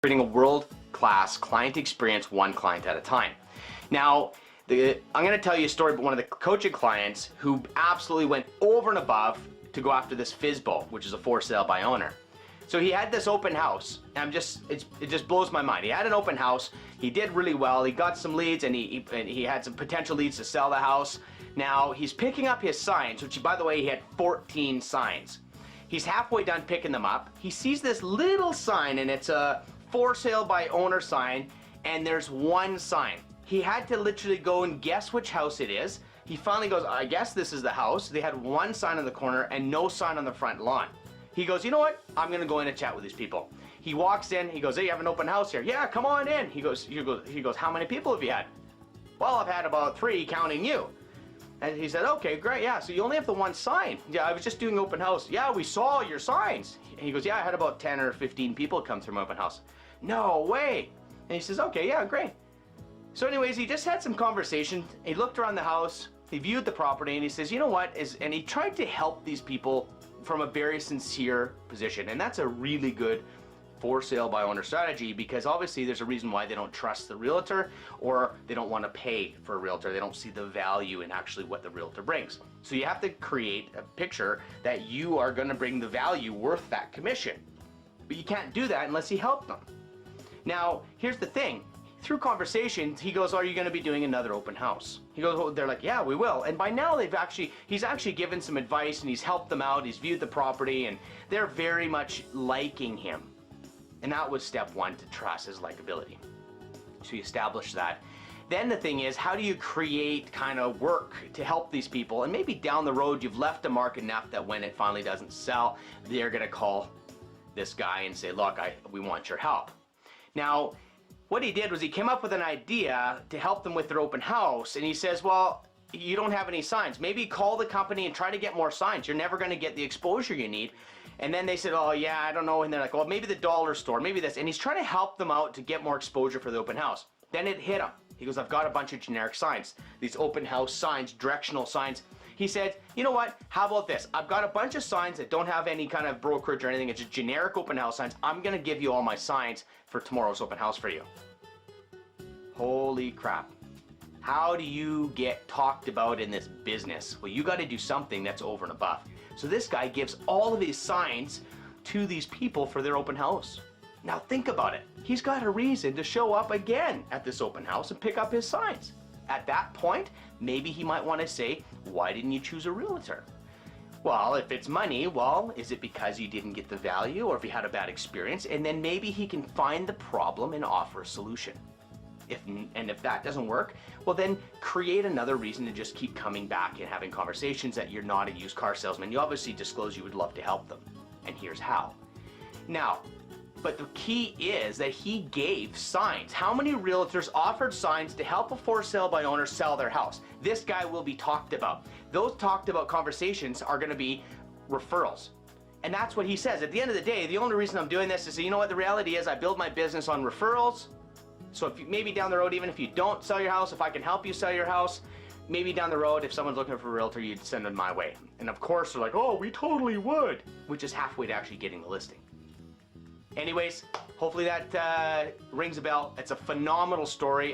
creating a world-class client experience one client at a time. Now, I'm going to tell you a story about one of the coaching clients who absolutely went over and above to go after this FSBO, which is a for sale by owner. So he had this open house, and it just blows my mind. He had an open house, he did really well, he got some leads, and he had some potential leads to sell the house. Now, he's picking up his signs, which, by the way, he had 14 signs. He's halfway done picking them up. He sees this little sign, and it's a for sale by owner sign, and there's one sign. He had to literally go and guess which house it is. He finally goes, I guess this is the house. They had one sign on the corner and no sign on the front lawn. He goes, you know what? I'm gonna go in and chat with these people. He walks in, he goes, hey, you have an open house here. Yeah, come on in. He goes, how many people have you had? Well, I've had about 3, counting you. And he said, okay, great, yeah, so you only have the one sign. Yeah, I was just doing open house. Yeah, we saw your signs. And he goes, yeah, I had about 10 or 15 people come through my open house. No way. And he says, okay, yeah, great. So anyways, he just had some conversation. He looked around the house, he viewed the property, and he says, you know what, and he tried to help these people from a very sincere position. And that's a really good for sale by owner strategy, because obviously there's a reason why they don't trust the realtor, or they don't want to pay for a realtor. They don't see the value in actually what the realtor brings. So you have to create a picture that you are going to bring the value worth that commission. But you can't do that unless you help them. Now, here's the thing. Through conversations, he goes, are you going to be doing another open house? He goes, well, they're like, yeah, we will. And by now he's actually given some advice, and he's helped them out. He's viewed the property, and they're very much liking him. And that was step one, to trust his likability. So you establish that. Then the thing is, how do you create kind of work to help these people? And maybe down the road, you've left a mark enough that when it finally doesn't sell, they're going to call this guy and say, look, we want your help. Now, what he did was he came up with an idea to help them with their open house, and he says, well, you don't have any signs. Maybe call the company and try to get more signs. You're never going to get the exposure you need. And then they said, oh yeah, I don't know. And they're like, well, maybe the dollar store, maybe this. And he's trying to help them out to get more exposure for the open house. Then it hit him. He goes, I've got a bunch of generic signs, these open house signs, directional signs. He said, you know what, how about this? I've got a bunch of signs that don't have any kind of brokerage or anything. It's just generic open house signs. I'm going to give you all my signs for tomorrow's open house for you. Holy crap. How do you get talked about in this business? Well, you got to do something that's over and above. So this guy gives all of his signs to these people for their open house. Now think about it. He's got a reason to show up again at this open house and pick up his signs. At that point, maybe he might want to say, why didn't you choose a realtor? Well, if it's money, well, is it because you didn't get the value, or if you had a bad experience? And then maybe he can find the problem and offer a solution. If that doesn't work, well, then create another reason to just keep coming back and having conversations that you're not a used car salesman. You obviously disclose you would love to help them, and here's how. Now, but the key is that he gave signs. How many realtors offered signs to help a for sale by owner sell their house? This guy will be talked about. Those talked about conversations are going to be referrals. And that's what he says. At the end of the day, the only reason I'm doing this is, you know what, the reality is I build my business on referrals. So if you, maybe down the road, even if you don't sell your house, if I can help you sell your house, maybe down the road, if someone's looking for a realtor, you'd send them my way. And of course, they're like, oh, we totally would, which is halfway to actually getting the listing. Anyways, hopefully that rings a bell. It's a phenomenal story.